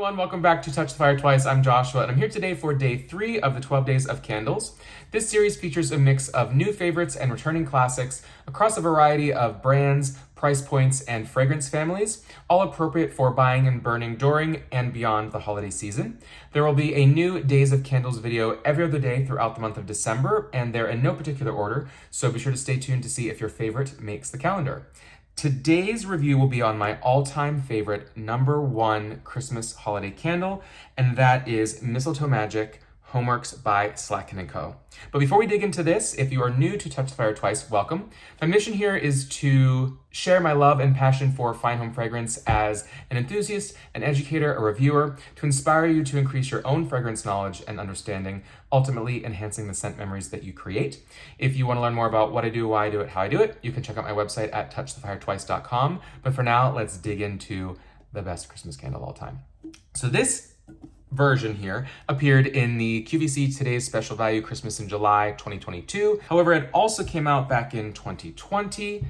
everyone, welcome back to Touch the Fire Twice. I'm Joshua, and I'm here today for day 3 of the 12 Days of Candles. This series features a mix of new favorites and returning classics across a variety of brands, price points, and fragrance families, all appropriate for buying and burning during and beyond the holiday season. There will be a new Days of Candles video every other day throughout the month of December, and they're in no particular order, so be sure to stay tuned to see if your favorite makes the calendar. Today's review will be on my all-time favorite #1 Christmas holiday candle, and that is Mistletoe Magic, HomeWorx by Slatkin Co. But before we dig into this, if you are new to Touch the Fire Twice, welcome. My mission here is to share my love and passion for fine home fragrance as an enthusiast, an educator, a reviewer, to inspire you to increase your own fragrance knowledge and understanding, ultimately enhancing the scent memories that you create. If you want to learn more about what I do, why I do it, how I do it, you can check out my website at TouchTheFireTwice.com. But for now, let's dig into the best Christmas candle of all time. So this version here appeared in the QVC Today's Special Value Christmas in July 2022. However, it also came out back in 2020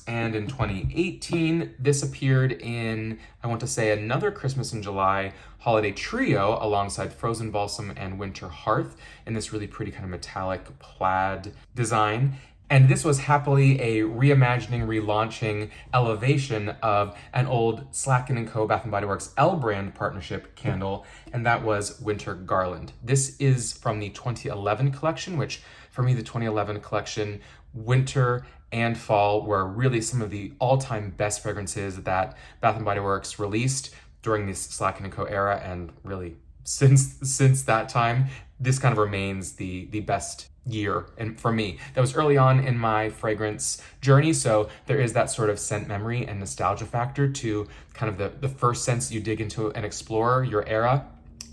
and in 2018. This appeared in, I want to say, another Christmas in July holiday trio alongside Frozen Balsam and Winter Hearth in this really pretty kind of metallic plaid design. And this was happily a reimagining, relaunching, elevation of an old Slatkin Co. Bath & Body Works L brand partnership candle, and that was Winter Garland. This is from the 2011 collection, which for me, the 2011 collection, winter and fall were really some of the all-time best fragrances that Bath & Body Works released during this Slatkin Co. era, and really since that time, this kind of remains the best year and for me. That was early on in my fragrance journey, so there is that sort of scent memory and nostalgia factor to kind of the first scents you dig into and explore your era,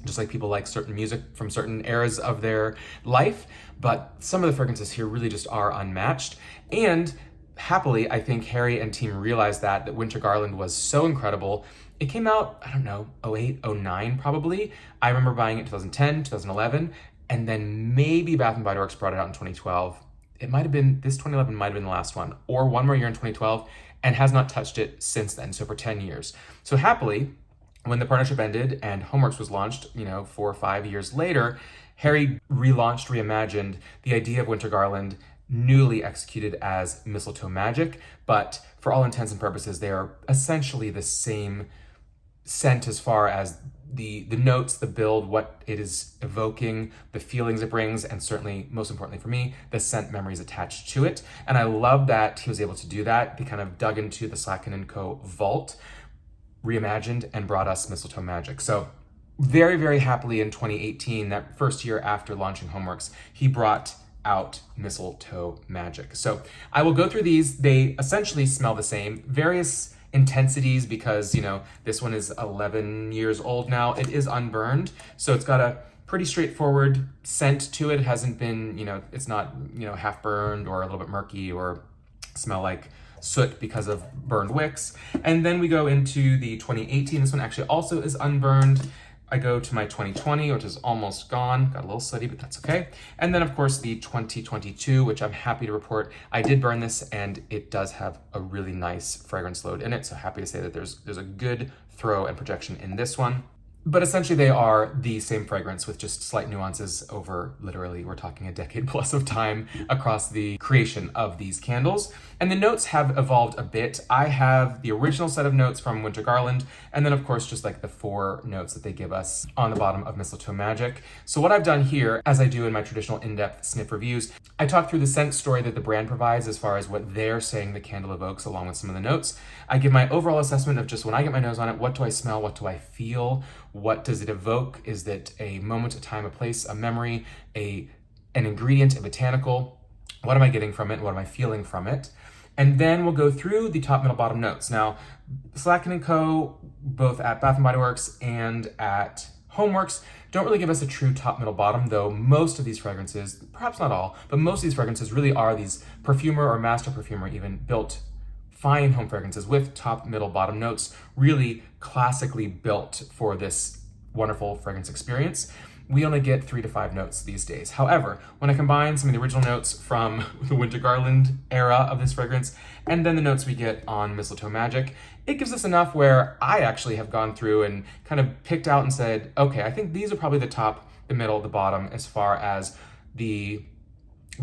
just like people like certain music from certain eras of their life. But some of the fragrances here really just are unmatched, and happily I think Harry and team realized that Winter Garland was so incredible. It came out, I don't know, 08, 09 probably. I remember buying it in 2010, 2011, and then maybe Bath & Body Works brought it out in 2012. It might have been, this 2011 might have been the last one, or one more year in 2012, and has not touched it since then, so for 10 years. So happily, when the partnership ended and HomeWorx was launched, 4 or 5 years later, Harry relaunched, reimagined the idea of Winter Garland, newly executed as Mistletoe Magic, but for all intents and purposes, they are essentially the same scent as far as the notes, the build, what it is evoking, the feelings it brings, and certainly, most importantly for me, the scent memories attached to it. And I love that he was able to do that. He kind of dug into the Slatkin Co. vault, reimagined, and brought us Mistletoe Magic. So very, very happily in 2018, that first year after launching HomeWorx, he brought out Mistletoe Magic. So I will go through these. They essentially smell the same, various intensities, because this one is 11 years old now. It is unburned, so it's got a pretty straightforward scent to it. It hasn't been, it's not half burned or a little bit murky or smell like soot because of burned wicks. And then we go into the 2018. This one actually also is unburned. I go to my 2020, which is almost gone. Got a little sooty, but that's okay. And then, of course, the 2022, which I'm happy to report I did burn this, and it does have a really nice fragrance load in it. So happy to say that there's a good throw and projection in this one. But essentially, they are the same fragrance with just slight nuances over, literally, we're talking a decade plus of time across the creation of these candles. And the notes have evolved a bit. I have the original set of notes from Winter Garland, and then, of course, just like the 4 notes that they give us on the bottom of Mistletoe Magic. So what I've done here, as I do in my traditional in-depth sniff reviews, I talk through the scent story that the brand provides as far as what they're saying the candle evokes, along with some of the notes. I give my overall assessment of just when I get my nose on it, what do I smell, what do I feel, what does it evoke? Is it a moment, a time, a place, a memory, an ingredient, a botanical? What am I getting from it? What am I feeling from it? And then we'll go through the top, middle, bottom notes. Now, Slatkin Co., both at Bath & Body Works and at HomeWorx, don't really give us a true top, middle, bottom, though most of these fragrances, perhaps not all, but most of these fragrances really are these perfumer or master perfumer even built fine home fragrances with top, middle, bottom notes, really classically built for this wonderful fragrance experience. we only get 3 to 5 notes these days. However, when I combine some of the original notes from the Winter Garland era of this fragrance, and then the notes we get on Mistletoe Magic, it gives us enough where I actually have gone through and kind of picked out and said, okay, I think these are probably the top, the middle, the bottom, as far as the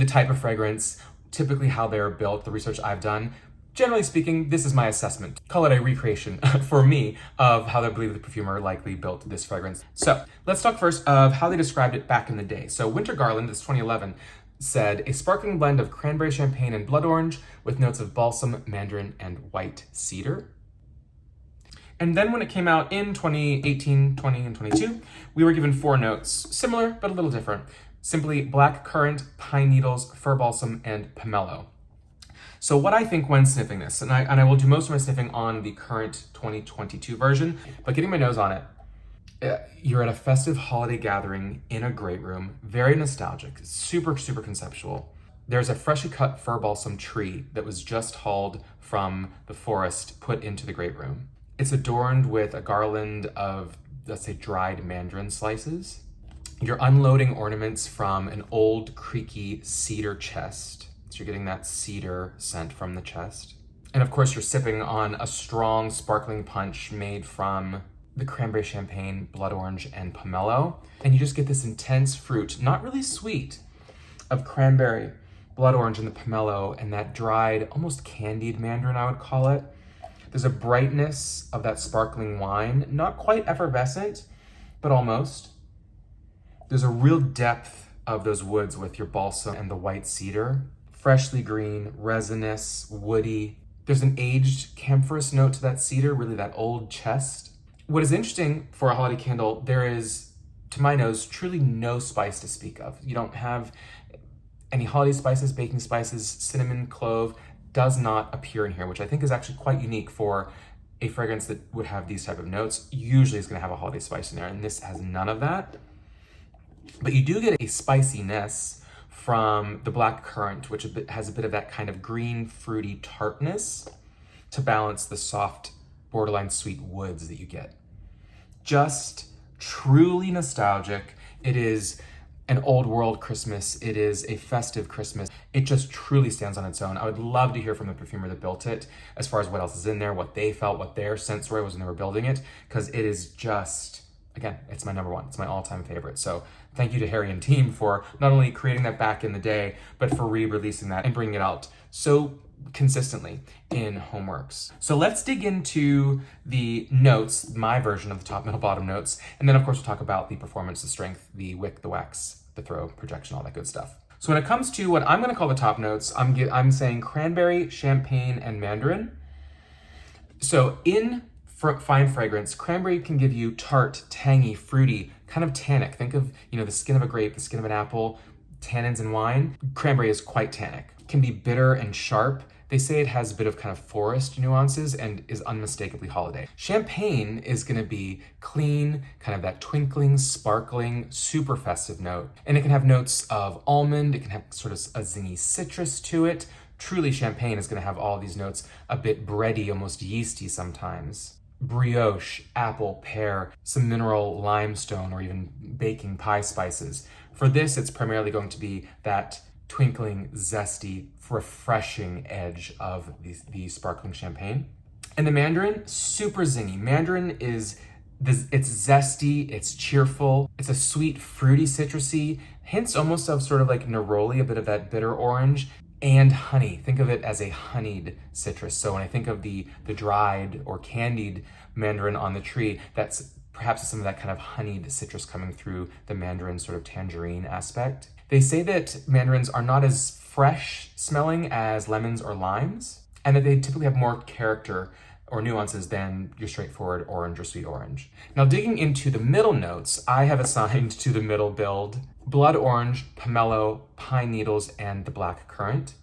type of fragrance, typically how they're built, the research I've done. Generally speaking, this is my assessment. Call it a recreation for me of how I believe the perfumer likely built this fragrance. So let's talk first of how they described it back in the day. So Winter Garland, this 2011, said a sparkling blend of cranberry champagne and blood orange with notes of balsam, mandarin, and white cedar. And then when it came out in 2018, 20, and 22, we were given 4 notes, similar but a little different. Simply black currant, pine needles, fir balsam, and pomelo. So what I think when sniffing this, and I will do most of my sniffing on the current 2022 version, but getting my nose on it, you're at a festive holiday gathering in a great room, very nostalgic, super, super conceptual. There's a freshly cut fir balsam tree that was just hauled from the forest, put into the great room. It's adorned with a garland of, let's say, dried mandarin slices. You're unloading ornaments from an old, creaky cedar chest. So you're getting that cedar scent from the chest. And of course, you're sipping on a strong, sparkling punch made from the cranberry champagne, blood orange, and pomelo. And you just get this intense fruit, not really sweet, of cranberry, blood orange, and the pomelo, and that dried, almost candied mandarin, I would call it. There's a brightness of that sparkling wine, not quite effervescent, but almost. There's a real depth of those woods with your balsam and the white cedar. Freshly green, resinous, woody. There's an aged camphorous note to that cedar, really that old chest. What is interesting for a holiday candle, there is, to my nose, truly no spice to speak of. You don't have any holiday spices, baking spices, cinnamon, clove, does not appear in here, which I think is actually quite unique for a fragrance that would have these type of notes. Usually it's gonna have a holiday spice in there, and this has none of that. But you do get a spiciness from the black currant, which has a bit of that kind of green, fruity tartness to balance the soft, borderline sweet woods that you get. Just truly nostalgic. It is an old world Christmas. It is a festive Christmas. It just truly stands on its own. I would love to hear from the perfumer that built it, as far as what else is in there, what they felt, what their sense was when they were building it, because it is just, again, it's my number one. It's my all-time favorite. So thank you to Harry and team for not only creating that back in the day, but for re-releasing that and bringing it out so consistently in HomeWorx. So let's dig into the notes, my version of the top, middle, bottom notes. And then of course we'll talk about the performance, the strength, the wick, the wax, the throw, projection, all that good stuff. So when it comes to what I'm gonna call the top notes, I'm saying cranberry, champagne, and mandarin. So in fine fragrance, cranberry can give you tart, tangy, fruity, kind of tannic. Think of, the skin of a grape, the skin of an apple, tannins in wine. Cranberry is quite tannic. Can be bitter and sharp. They say it has a bit of kind of forest nuances and is unmistakably holiday. Champagne is gonna be clean, kind of that twinkling, sparkling, super festive note. And it can have notes of almond, it can have sort of a zingy citrus to it. Truly, champagne is gonna have all these notes, a bit bready, almost yeasty sometimes. Brioche, apple, pear, some mineral limestone, or even baking pie spices. For this, it's primarily going to be that twinkling, zesty, refreshing edge of the sparkling champagne. And the mandarin, super zingy. Mandarin it's zesty, it's cheerful, it's a sweet, fruity, citrusy, hints almost of sort of like neroli, a bit of that bitter orange, and honey. Think of it as a honeyed citrus. So when I think of the dried or candied mandarin on the tree, that's perhaps some of that kind of honeyed citrus coming through the mandarin sort of tangerine aspect. They say that mandarins are not as fresh smelling as lemons or limes, and that they typically have more character or nuances than your straightforward orange or sweet orange. Now digging into the middle notes, I have assigned to the middle build blood orange, pomelo, pine needles, and the black currant.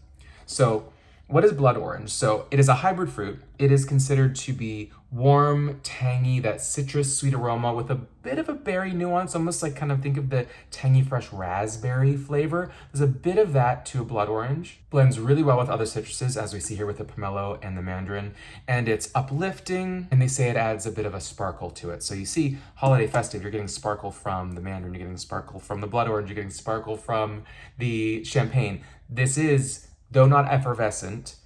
So What is blood orange? So it is a hybrid fruit. It is considered to be warm, tangy, that citrus sweet aroma with a bit of a berry nuance, almost like kind of think of the tangy fresh raspberry flavor. There's a bit of that to a blood orange. Blends really well with other citruses, as we see here with the pomelo and the mandarin. And it's uplifting, and they say it adds a bit of a sparkle to it. So you see holiday festive, you're getting sparkle from the mandarin, you're getting sparkle from the blood orange, you're getting sparkle from the champagne. This is, though not effervescent,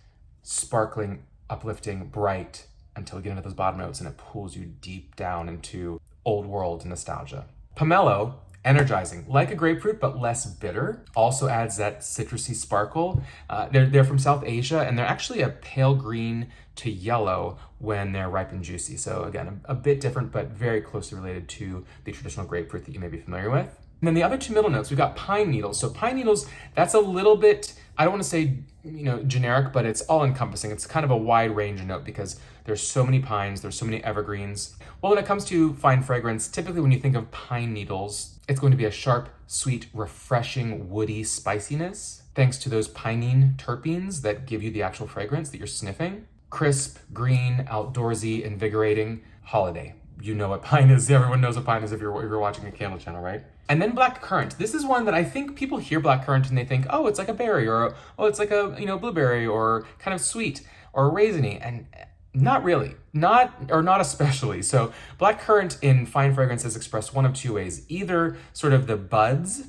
sparkling, uplifting, bright, until you get into those bottom notes and it pulls you deep down into old world nostalgia. Pomelo, energizing, like a grapefruit, but less bitter. Also adds that citrusy sparkle. They're from South Asia, and they're actually a pale green to yellow when they're ripe and juicy. So again, a bit different, but very closely related to the traditional grapefruit that you may be familiar with. And then the other two middle notes, we've got pine needles. So pine needles, that's a little bit, I don't want to say, generic, but it's all encompassing. It's kind of a wide range of note because there's so many pines, there's so many evergreens. Well, when it comes to fine fragrance, typically when you think of pine needles, it's going to be a sharp, sweet, refreshing, woody spiciness, thanks to those pinene terpenes that give you the actual fragrance that you're sniffing. Crisp, green, outdoorsy, invigorating, holiday. You know what pine is. Everyone knows what pine is if you're watching a candle channel, right? And then black currant. This is one that I think people hear black currant and they think, oh, it's like a berry, or oh, it's like a blueberry, or kind of sweet or raisiny, and not really, not especially. So black currant in fine fragrance is expressed one of two ways: either sort of the buds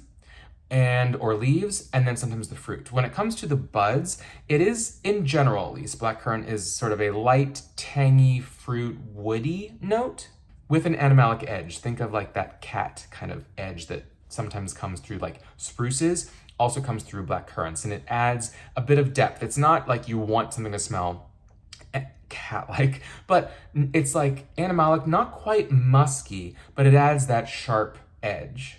and or leaves, and then sometimes the fruit. When it comes to the buds, it is, in general at least, black currant is sort of a light, tangy, fruit, woody note with an animalic edge. Think of like that cat kind of edge that sometimes comes through like spruces, also comes through black currants, and it adds a bit of depth. It's not like you want something to smell cat-like, but it's like animalic, not quite musky, but it adds that sharp edge.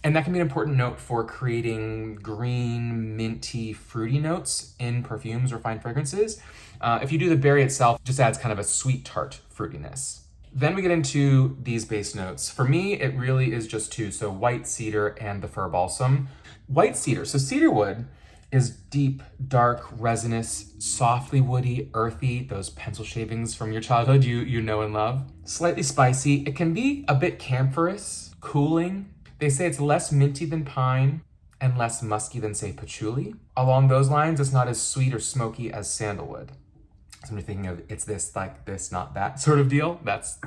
And that can be an important note for creating green, minty, fruity notes in perfumes or fine fragrances. If you do the berry itself, it just adds kind of a sweet tart fruitiness. Then we get into these base notes. For me, it really is just two, so white cedar and the fir balsam. White cedar, so cedar wood is deep, dark, resinous, softly woody, earthy, those pencil shavings from your childhood you know and love. Slightly spicy. It can be a bit camphorous, cooling. They say it's less minty than pine and less musky than, say, patchouli. Along those lines, it's not as sweet or smoky as sandalwood. So when you're thinking of it's this, like this, not that sort of deal, that's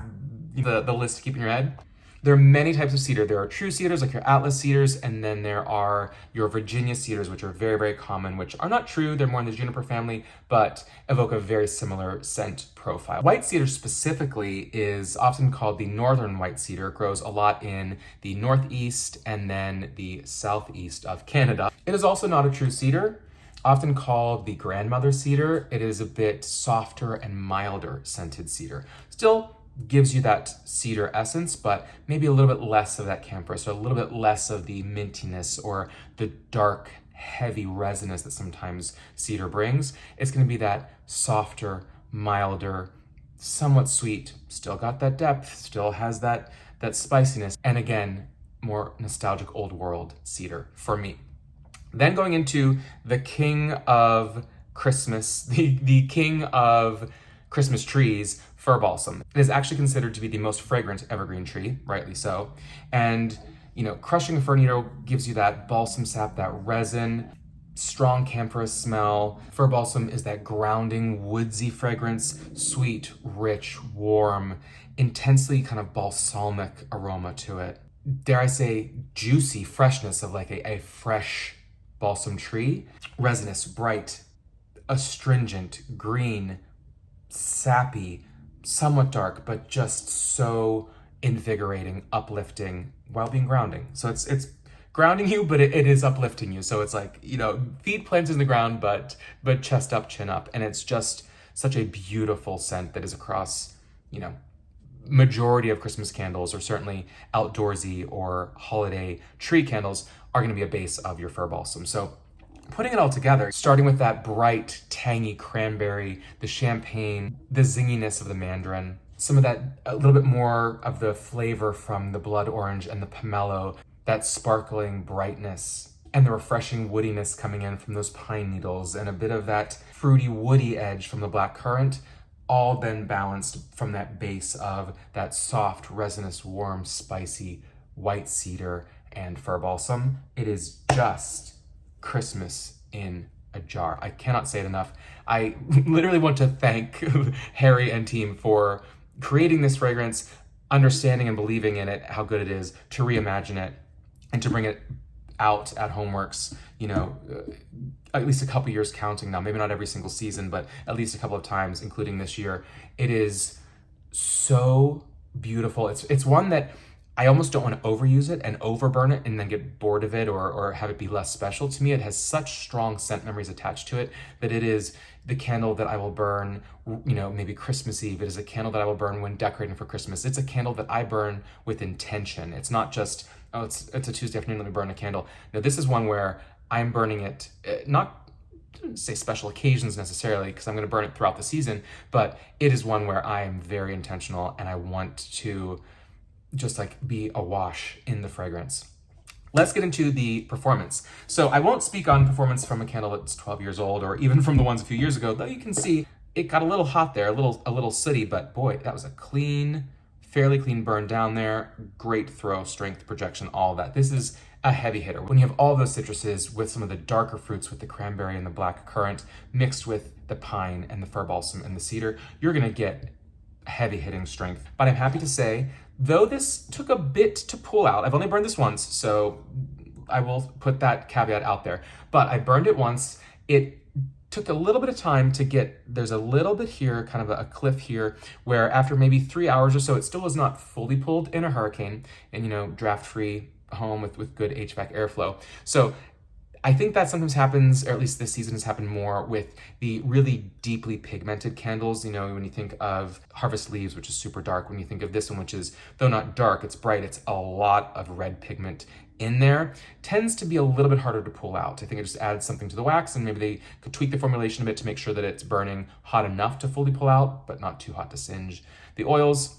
the list to keep in your head. There are many types of cedar. There are true cedars, like your Atlas cedars, and then there are your Virginia cedars, which are very, very common, which are not true. They're more in the juniper family, but evoke a very similar scent profile. White cedar specifically is often called the northern white cedar. It grows a lot in the northeast and then the southeast of Canada. It is also not a true cedar. Often called the grandmother cedar, it is a bit softer and milder scented cedar. Still gives you that cedar essence, but maybe a little bit less of that camphorous, or a little bit less of the mintiness or the dark, heavy resinous that sometimes cedar brings. It's going to be that softer, milder, somewhat sweet, still got that depth, still has that spiciness, and again, more nostalgic old world cedar for me. Then going into the king of Christmas, the king of Christmas trees, fir balsam. It is actually considered to be the most fragrant evergreen tree, rightly so. And, crushing a fir needle gives you that balsam sap, that resin, strong camphorous smell. Fir balsam is that grounding, woodsy fragrance, sweet, rich, warm, intensely kind of balsamic aroma to it. Dare I say, juicy freshness of like a fresh balsam tree. Resinous, bright, astringent, green, sappy, somewhat dark, but just so invigorating, uplifting, while being grounding. So it's grounding you, but it is uplifting you. So it's like, feet planted in the ground, but chest up, chin up. And it's just such a beautiful scent that is across, majority of Christmas candles, or certainly outdoorsy or holiday tree candles, are going to be a base of your fir balsam. So putting it all together, starting with that bright, tangy cranberry, the champagne, the zinginess of the mandarin, some of that, a little bit more of the flavor from the blood orange and the pomelo, that sparkling brightness, and the refreshing woodiness coming in from those pine needles and a bit of that fruity woody edge from the black currant, all then balanced from that base of that soft, resinous, warm, spicy white cedar and fir balsam. It is just Christmas in a jar. I cannot say it enough. I literally want to thank Harry and team for creating this fragrance, understanding and believing in it, how good it is, to reimagine it and to bring it out at HomeWorx, at least a couple years counting now, maybe not every single season, but at least a couple of times, including this year. It is so beautiful. It's one that I almost don't want to overuse it and overburn it and then get bored of it or have it be less special. To me, it has such strong scent memories attached to it that it is the candle that I will burn, maybe Christmas Eve. It is a candle that I will burn when decorating for Christmas. It's a candle that I burn with intention. It's not just, oh, it's a Tuesday afternoon, let me burn a candle. No, this is one where I'm burning it, not to say special occasions necessarily, because I'm going to burn it throughout the season, but it is one where I am very intentional and I want to just be awash in the fragrance. Let's get into the performance. So I won't speak on performance from a candle that's 12 years old or even from the ones a few years ago, though you can see it got a little hot there, a little sooty, but boy, that was a fairly clean burn down there. Great throw, strength, projection, all of that. This is a heavy hitter. When you have all those citruses with some of the darker fruits with the cranberry and the black currant mixed with the pine and the fir balsam and the cedar, you're gonna get heavy hitting strength. But I'm happy to say, though this took a bit to pull out, I've only burned this once, so I will put that caveat out there, but I burned it once. It took a little bit of time to get, there's a little bit here, kind of a cliff here, where after maybe 3 hours or so, it still was not fully pulled in a hurricane and, draft-free home with good HVAC airflow. So I think that sometimes happens, or at least this season has happened more with the really deeply pigmented candles. When you think of Harvest Leaves, which is super dark, when you think of this one, which is, though not dark, it's bright, it's a lot of red pigment in there, tends to be a little bit harder to pull out. I think it just adds something to the wax, and maybe they could tweak the formulation a bit to make sure that it's burning hot enough to fully pull out, but not too hot to singe. The oils,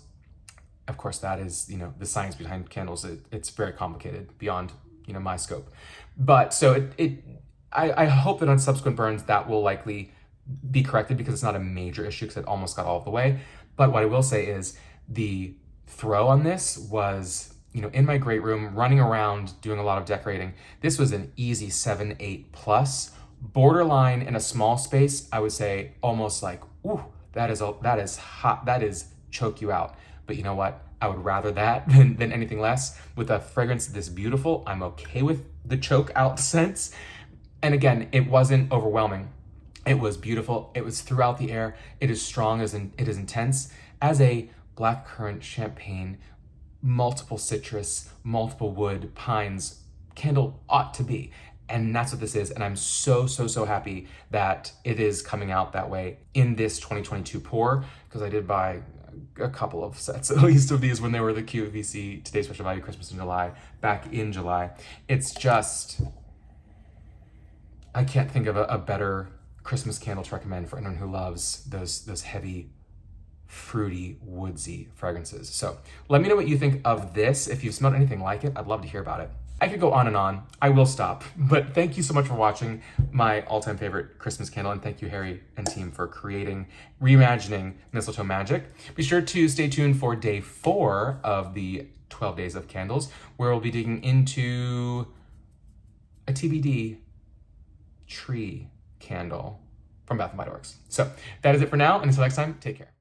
of course, that is, the science behind candles. It's very complicated beyond, my scope. But so I hope that on subsequent burns that will likely be corrected because it's not a major issue because it almost got all of the way. But what I will say is the throw on this was, in my great room, running around, doing a lot of decorating. This was an easy 7, 8 plus. Borderline in a small space, I would say almost ooh, that is hot, that is choke you out. But you know what? I would rather that than anything less. With a fragrance this beautiful, I'm okay with the choke out sense. And again, it wasn't overwhelming. It was beautiful. It was throughout the air. It is strong as in it is intense. As a black currant champagne, multiple citrus, multiple wood, pines candle ought to be. And that's what this is. And I'm so, so, so happy that it is coming out that way in this 2022 pour, because I did buy a couple of sets, at least, of these when they were the QVC Today's Special Value Christmas in July, back in July. It's just, I can't think of a better Christmas candle to recommend for anyone who loves those heavy, fruity, woodsy fragrances. So let me know what you think of this. If you've smelled anything like it, I'd love to hear about it. I could go on and on. I will stop. But thank you so much for watching my all-time favorite Christmas candle, and thank you, Harry and team, for reimagining Mistletoe Magic. Be sure to stay tuned for day 4 of the 12 Days of Candles, where we'll be digging into a TBD tree candle from Bath & Body Works. So that is it for now, and until next time, take care.